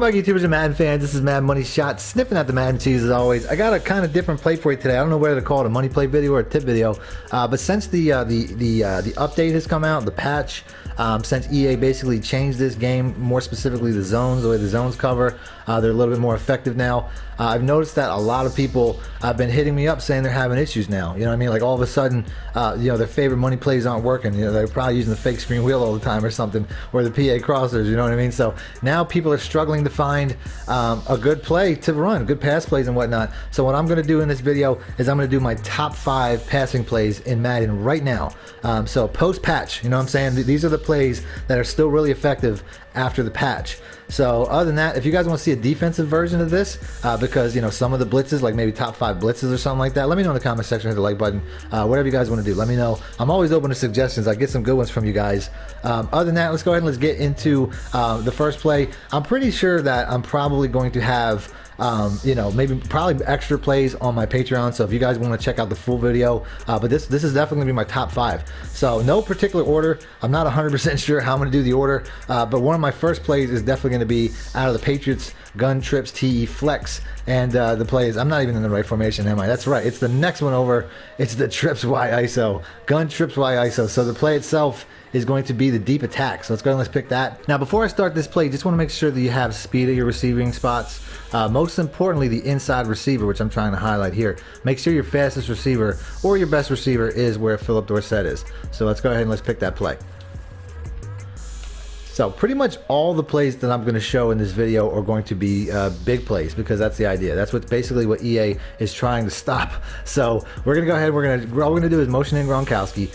Welcome back, YouTubers and Madden fans. This is Madden Money Shot, sniffing at the Madden cheese as always. I got a kind of different play for you today. I don't know whether to call it a money play video or a tip video, but since the update has come out, the patch, since EA basically changed this game, more specifically the zones, the way the zones cover, they're a little bit more effective now. I've noticed that a lot of people have been hitting me up saying they're having issues now. You know what I mean? Like all of a sudden, their favorite money plays aren't working. You know, they're probably using the fake screen wheel all the time or something, or the PA crossers. You know what I mean? So now people are struggling to find a good play to run, good pass plays and whatnot. So what I'm going to do in this video is I'm going to do my top 5 passing plays in Madden right now. So post patch, you know what I'm saying? These are the plays that are still really effective after the patch. So other than that, if you guys want to see a defensive version of this, because some of the blitzes, like maybe top 5 blitzes or something like that, let me know in the comment section, hit the like button, whatever you guys want to do, let me know. I'm always open to suggestions. I get some good ones from you guys. Other than that, let's go ahead and let's get into the first play. I'm pretty sure that I'm probably going to have probably extra plays on my Patreon, so if you guys want to check out the full video, but this is definitely gonna be my top 5. So no particular order. I'm not 100% sure how I'm gonna do the order, but one of my first plays is definitely gonna be out of the Patriots gun trips TE flex, and the plays, I'm not even in the right formation, am I? That's right, it's the next one over. It's the trips Y ISO, gun trips Y ISO. So the play itself is going to be the deep attack. So let's go ahead and let's pick that. Now before I start this play, just want to make sure that you have speed at your receiving spots. Most importantly, the inside receiver, which I'm trying to highlight here. Make sure your fastest receiver or your best receiver is where Philip Dorsett is. So let's go ahead and let's pick that play. So pretty much all the plays that I'm going to show in this video are going to be big plays, because that's the idea. That's basically what EA is trying to stop. So we're going to go ahead. All we're going to do is motion in Gronkowski.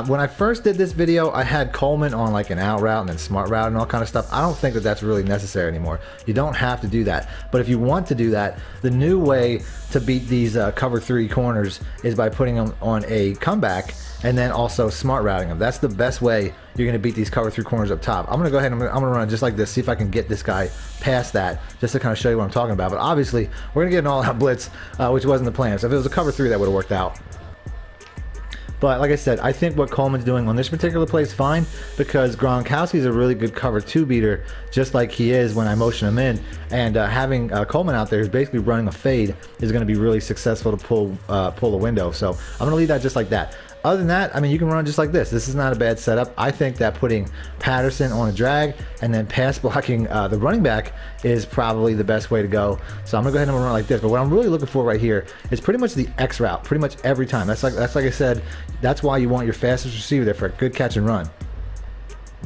When I first did this video, I had Coleman on like an out route and then smart route and all kind of stuff. I don't think that that's really necessary anymore. You don't have to do that. But if you want to do that, the new way to beat these cover 3 corners is by putting them on a comeback and then also smart routing them. That's the best way you're going to beat these cover 3 corners up top. I'm going to go ahead and I'm going to run it just like this, see if I can get this guy past that, just to kind of show you what I'm talking about. But obviously, we're going to get an all-out blitz, which wasn't the plan. So if it was a cover 3, that would have worked out. But like I said, I think what Coleman's doing on this particular play is fine, because Gronkowski is a really good cover 2 beater, just like he is when I motion him in. And having Coleman out there who's basically running a fade is going to be really successful to pull the window. So I'm going to leave that just like that. Other than that, I mean, you can run just like this. This is not a bad setup. I think that putting Patterson on a drag and then pass blocking the running back is probably the best way to go. So I'm gonna go ahead and run like this. But what I'm really looking for right here is pretty much the X route, pretty much every time. That's like I said, that's why you want your fastest receiver there for a good catch and run.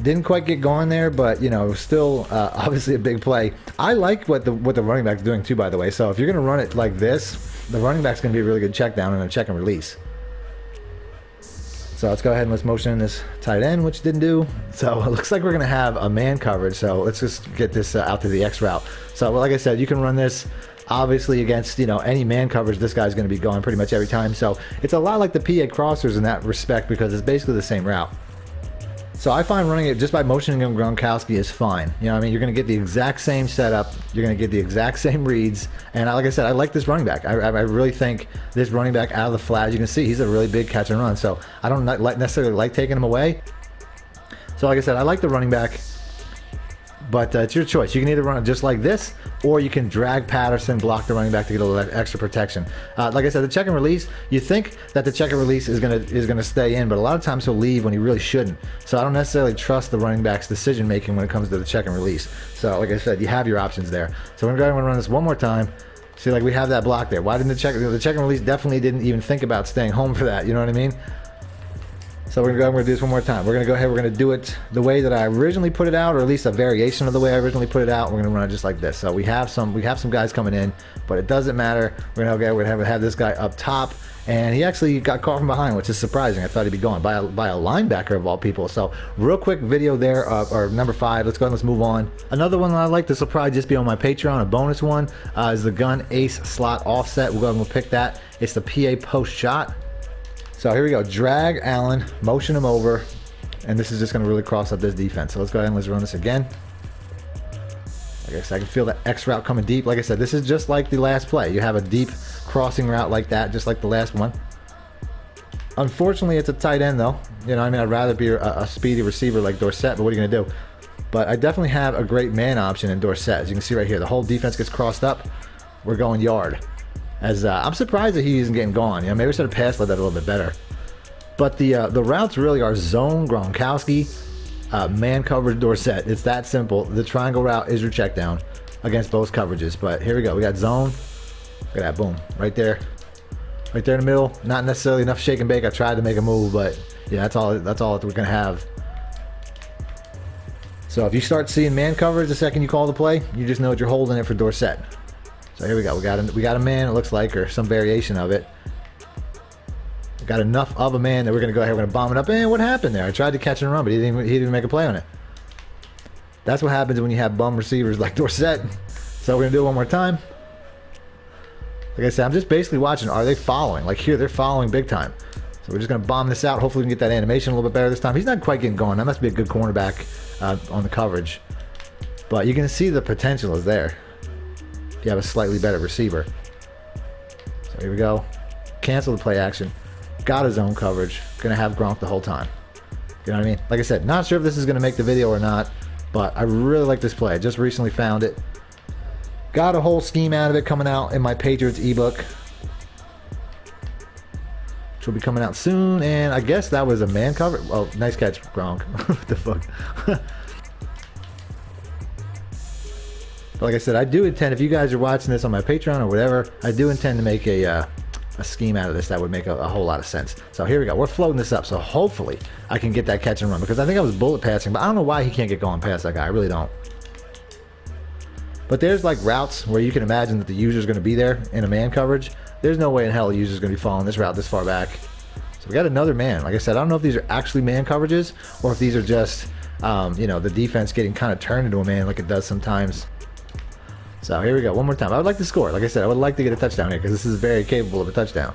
Didn't quite get going there, but still obviously a big play. I like what the running back's doing too, by the way. So if you're gonna run it like this, the running back's gonna be a really good check down and a check and release. So let's go ahead and let's motion in this tight end, which didn't do. So it looks like we're going to have a man coverage. So let's just get this out to the X route. So like I said, you can run this obviously against any man coverage. This guy's going to be going pretty much every time. So it's a lot like the PA crossers in that respect, because it's basically the same route. So I find running it just by motioning him Gronkowski is fine. You know what I mean? You're going to get the exact same setup. You're going to get the exact same reads. And like I said, I like this running back. I really think this running back out of the flat, you can see he's a really big catch and run. So I don't necessarily like taking him away. So like I said, I like the running back. But it's your choice. You can either run it just like this, or you can drag Patterson, block the running back to get a little extra protection. Like I said, the check and release, you think that the check and release is gonna stay in, but a lot of times he'll leave when he really shouldn't. So I don't necessarily trust the running back's decision making when it comes to the check and release. So like I said, you have your options there. So we're gonna run this one more time. See, like we have that block there. Why didn't the check and release definitely didn't even think about staying home for that? You know what I mean? So we're going to do this one more time. We're going to go ahead, we're going to do it the way that I originally put it out, or at least a variation of the way I originally put it out. We're going to run it just like this. So we have some guys coming in, but it doesn't matter. We're going to have this guy up top, and he actually got caught from behind, which is surprising. I thought he'd be gone by a linebacker of all people. So real quick video there, or number 5. Let's go ahead and let's move on. Another one that I like, this will probably just be on my Patreon, a bonus one, is the gun ace slot offset. We'll go ahead and we'll pick that. It's the PA post shot. So here we go, drag Allen, motion him over, and this is just going to really cross up this defense. So let's go ahead and let's run this again. I guess I can feel that X route coming deep. Like I said, this is just like the last play. You have a deep crossing route like that, just like the last one. Unfortunately, it's a tight end though. I'd rather be a speedy receiver like Dorsett, but what are you going to do? But I definitely have a great man option in Dorsett. As you can see right here, the whole defense gets crossed up. We're going yard. As I'm surprised that he isn't getting gone. You know, maybe I should have passed led that a little bit better. But the routes really are zone Gronkowski, man coverage Dorsett. It's that simple. The triangle route is your check down against both coverages. But here we go. We got zone. Look at that. Boom. Right there. Right there in the middle. Not necessarily enough shake and bake. I tried to make a move, but yeah, that's all we're going to have. So if you start seeing man coverage the second you call the play, you just know that you're holding it for Dorsett. So here we go. We got a man, it looks like, or some variation of it. We got enough of a man that we're going to go ahead. We're going to bomb it up. And what happened there? I tried to catch and run, but he didn't even make a play on it. That's what happens when you have bum receivers like Dorsett. So we're going to do it one more time. Like I said, I'm just basically watching. Are they following? Like here, they're following big time. So we're just going to bomb this out. Hopefully we can get that animation a little bit better this time. He's not quite getting going. That must be a good cornerback on the coverage. But you can see the potential is there if you have a slightly better receiver. So here we go. Cancel the play action. Got his own coverage. Going to have Gronk the whole time. You know what I mean? Like I said, not sure if this is going to make the video or not, but I really like this play. I just recently found it. Got a whole scheme out of it coming out in my Patriots ebook, which will be coming out soon. And I guess that was a man cover. Oh, nice catch, Gronk. What the fuck? But like I said, I do intend, if you guys are watching this on my Patreon or whatever, I do intend to make a scheme out of this that would make a whole lot of sense. So here we go. We're floating this up. So hopefully I can get that catch and run, because I think I was bullet passing, but I don't know why he can't get going past that guy. I really don't. But there's like routes where you can imagine that the user's going to be there in a man coverage. There's no way in hell the user's going to be following this route this far back. So we got another man. Like I said, I don't know if these are actually man coverages or if these are just, you know, the defense getting kind of turned into a man like it does sometimes. So here we go. One more time. I would like to score. Like I said, I would like to get a touchdown here because this is very capable of a touchdown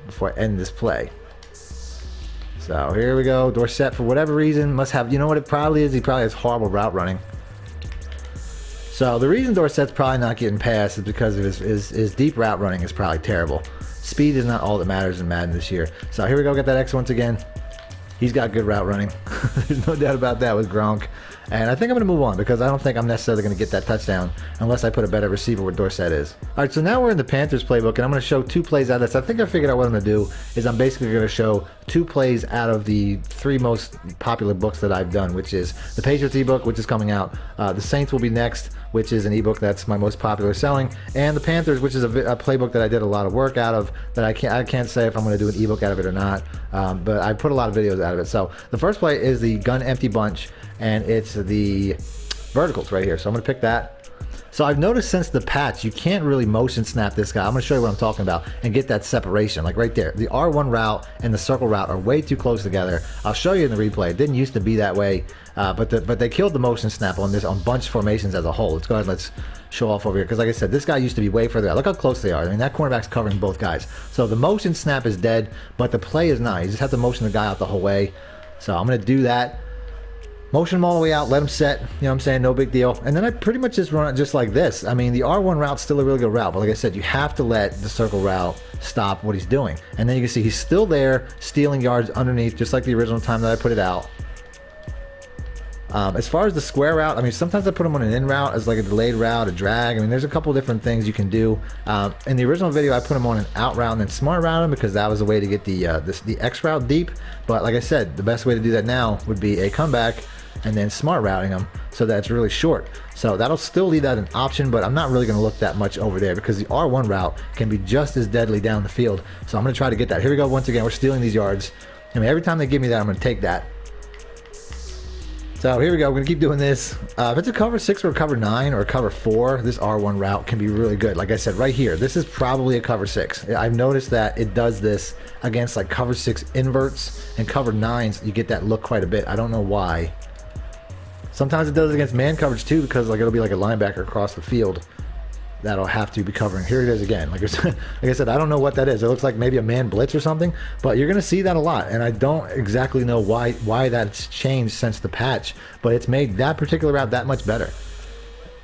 before I end this play. So here we go. Dorsett, for whatever reason, must have, you know what it probably is? He probably has horrible route running. So the reason Dorsett's probably not getting past is because of his deep route running is probably terrible. Speed is not all that matters in Madden this year. So here we go, get that X once again. He's got good route running. There's no doubt about that with Gronk. And I think I'm going to move on because I don't think I'm necessarily going to get that touchdown unless I put a better receiver where Dorsett is. All right, so now we're in the Panthers playbook, and I'm going to show 2 plays out of this. I think I figured out what I'm going to do is I'm basically going to show 2 plays out of the 3 most popular books that I've done, which is the Patriots ebook, which is coming out. The Saints will be next, which is an ebook that's my most popular selling, and the Panthers, which is a playbook that I did a lot of work out of that I can't say if I'm going to do an ebook out of it or not, but I put a lot of videos out of it. So the first play is the gun empty bunch, and it's the verticals right here. So I'm going to pick that. So I've noticed since the patch, you can't really motion snap this guy. I'm going to show you what I'm talking about and get that separation. Like right there, the R1 route and the circle route are way too close together. I'll show you in the replay. It didn't used to be that way, but they killed the motion snap on bunch formations as a whole. Let's go ahead and let's show off over here. Because like I said, this guy used to be way further out. Look how close they are. I mean, that cornerback's covering both guys. So the motion snap is dead, but the play is not. You just have to motion the guy out the whole way. So I'm going to do that. Motion them all the way out, let them set, you know what I'm saying, no big deal. And then I pretty much just run it just like this. I mean, the R1 route's still a really good route, but like I said, you have to let the circle route stop what he's doing. And then you can see he's still there, stealing yards underneath, just like the original time that I put it out. As far as the square route, I mean, sometimes I put them on an in route as like a delayed route, a drag. I mean, there's a couple different things you can do. In the original video, I put them on an out route and then smart route them because that was a way to get the X route deep. But like I said, the best way to do that now would be a comeback and then smart routing them so that it's really short. So that'll still leave that an option, but I'm not really going to look that much over there because the R1 route can be just as deadly down the field. So I'm going to try to get that. Here we go. Once again, we're stealing these yards. I mean, every time they give me that, I'm going to take that. So here we go. We're going to keep doing this. If it's a cover 6 or a cover 9 or a cover 4, this R1 route can be really good. Like I said, right here, this is probably a cover 6. I've noticed that it does this against like cover 6 inverts and cover 9s. You get that look quite a bit. I don't know why. Sometimes it does it against man coverage too, because like it'll be like a linebacker across the field that'll have to be covering. Here it is again. Like I said, I don't know what that is. It looks like maybe a man blitz or something, but you're going to see that a lot. And I don't exactly know why that's changed since the patch, but it's made that particular route that much better.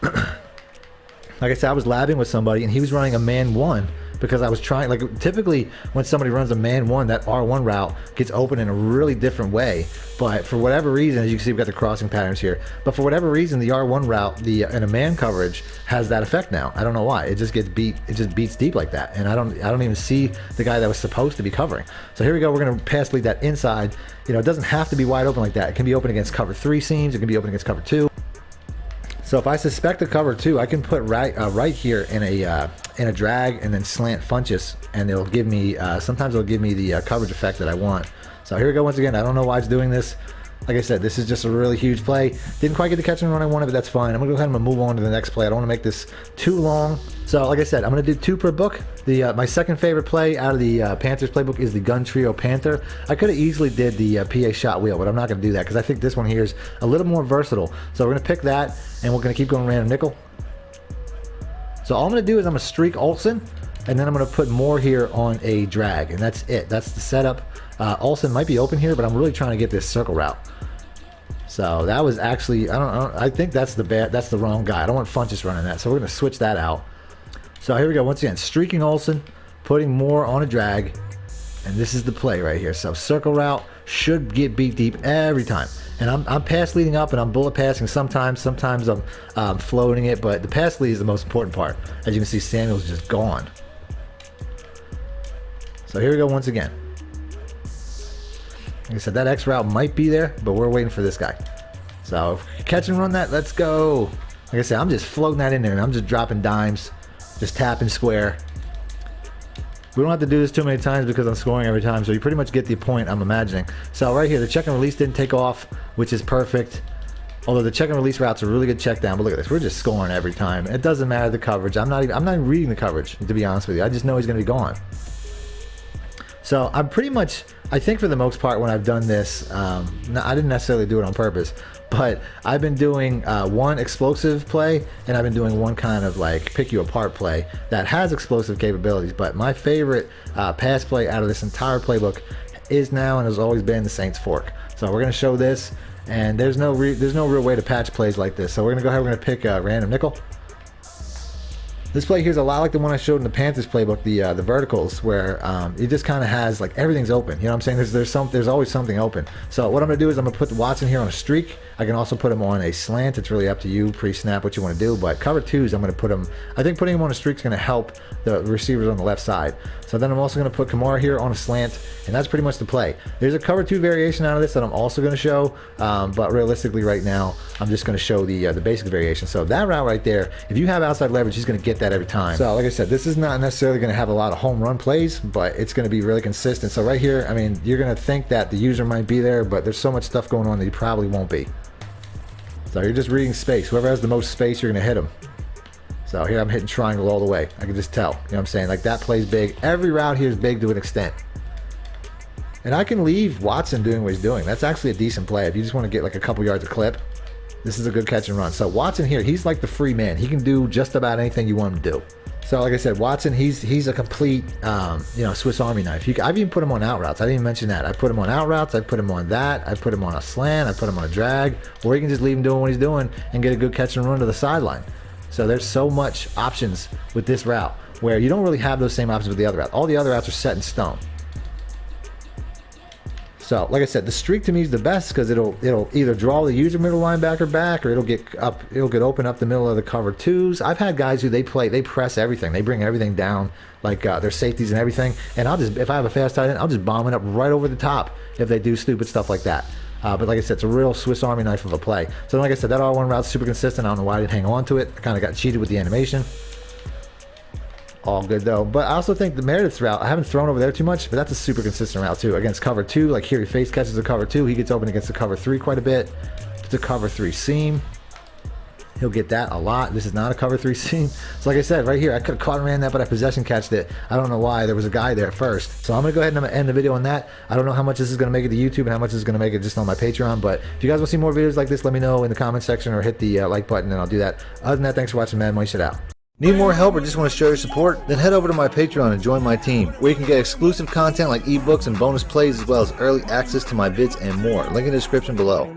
Like I said, I was labbing with somebody and he was running a man 1 because I was trying, like typically when somebody runs a man one, that R1 route gets open in a really different way. But for whatever reason, as you can see, we've got the crossing patterns here. But for whatever reason, the R1 route, in a man coverage, has that effect now. I don't know why. It just gets beat. It just beats deep like that, and I don't even see the guy that was supposed to be covering. So here we go. We're gonna pass bleed that inside. You know, it doesn't have to be wide open like that. It can be open against cover 3 seams. It can be open against cover 2. So if I suspect a cover 2, I can put right here in a drag and then slant funches, and it'll give me sometimes it'll give me the coverage effect that I want. So here we go once again. I don't know why it's doing this. Like I said, this is just a really huge play. Didn't quite get the catch and run I wanted, but that's fine. I'm gonna go ahead and move on to the next play. I don't want to make this too long. So like I said, I'm gonna do 2 per book. My second favorite play out of the Panthers playbook is the gun trio Panther. I could have easily did the PA shot wheel, but I'm not gonna do that because I think this one here is a little more versatile. So we're gonna pick that, and we're gonna keep going random nickel. So all I'm gonna do is I'm gonna streak Olsen, and then I'm gonna put more here on a drag, and that's it. That's the setup. Olsen might be open here, but I'm really trying to get this circle route. So that was actually, I think that's the wrong guy. I don't want Funches running that, so we're gonna switch that out. So here we go, once again, streaking Olsen, putting more on a drag, and this is the play right here. So circle route should get beat deep every time. And I'm pass leading up, and I'm bullet passing sometimes I'm floating it, but the pass lead is the most important part. As you can see, Samuel's just gone. So here we go once again. Like I said, that X route might be there, but we're waiting for this guy. So catch and run that, let's go. Like I said, I'm just floating that in there, and I'm just dropping dimes, just tapping square. We don't have to do this too many times because I'm scoring every time, so you pretty much get the point, I'm imagining. So right here, the check and release didn't take off, which is perfect. Although the check and release route's a really good check down, but look at this, we're just scoring every time. It doesn't matter the coverage. I'm not even reading the coverage, to be honest with you. I just know he's gonna be gone. So I'm pretty much, I think for the most part when I've done this, I didn't necessarily do it on purpose, but I've been doing one explosive play, and I've been doing one kind of like pick you apart play that has explosive capabilities. But my favorite pass play out of this entire playbook is now and has always been the Saints fork. So we're gonna show this, and there's no real way to patch plays like this. So we're gonna go ahead, we're gonna pick a random nickel. This play here is a lot like the one I showed in the Panthers playbook, the verticals, where it just kind of has like everything's open. You know what I'm saying? There's always something open. So what I'm gonna do is I'm gonna put Watson here on a streak. I can also put him on a slant. It's really up to you, pre-snap, what you want to do. But cover 2s, I'm gonna put him. I think putting him on a streak is gonna help the receivers on the left side. So then I'm also gonna put Kamara here on a slant, and that's pretty much the play. There's a cover 2 variation out of this that I'm also gonna show, but realistically right now I'm just gonna show the basic variation. So that route right there, if you have outside leverage, he's gonna get that every time. So like I said, this is not necessarily going to have a lot of home run plays, but it's going to be really consistent. So right here, I mean, you're going to think that the user might be there, but there's so much stuff going on that he probably won't be. So you're just reading space. Whoever has the most space, you're going to hit him. So here I'm hitting triangle all the way. I can just tell. You know what I'm saying? Like that play's big. Every route here is big to an extent. And I can leave Watson doing what he's doing. That's actually a decent play. If you just want to get like a couple yards of clip, this is a good catch and run. So Watson here, he's like the free man. He can do just about anything you want him to do. So like I said, Watson, he's a complete Swiss Army knife. I've even put him on out routes. I didn't even mention that. I put him on out routes. I put him on that. I put him on a slant. I put him on a drag. Or you can just leave him doing what he's doing and get a good catch and run to the sideline. So there's so much options with this route where you don't really have those same options with the other route. All the other routes are set in stone. So, like I said, the streak to me is the best because it'll either draw the user middle linebacker back, or it'll get open up the middle of the cover 2s. I've had guys who they press everything, they bring everything down, like their safeties and everything. And if I have a fast tight end, I'll just bomb it up right over the top if they do stupid stuff like that. But like I said, it's a real Swiss Army knife of a play. So like I said, that R1 route's super consistent. I don't know why I didn't hang on to it. I kind of got cheated with the animation. All good though. But I also think the Meredith's route, I haven't thrown over there too much, but that's a super consistent route too. Against cover 2, like here he face catches the cover 2, he gets open against the cover 3 quite a bit. It's a cover 3 seam. He'll get that a lot. This is not a cover 3 seam. So like I said, right here, I could have caught and ran that, but I possession catched it. I don't know why. There was a guy there first. So I'm going to go ahead and I'm gonna end the video on that. I don't know how much this is going to make it to YouTube and how much this is going to make it just on my Patreon, but if you guys want to see more videos like this, let me know in the comment section or hit the like button and I'll do that. Other than that, thanks for watching, man. Money Shot out. Need more help or just want to show your support? Then head over to my Patreon and join my team, where you can get exclusive content like ebooks and bonus plays, as well as early access to my vids and more. Link in the description below.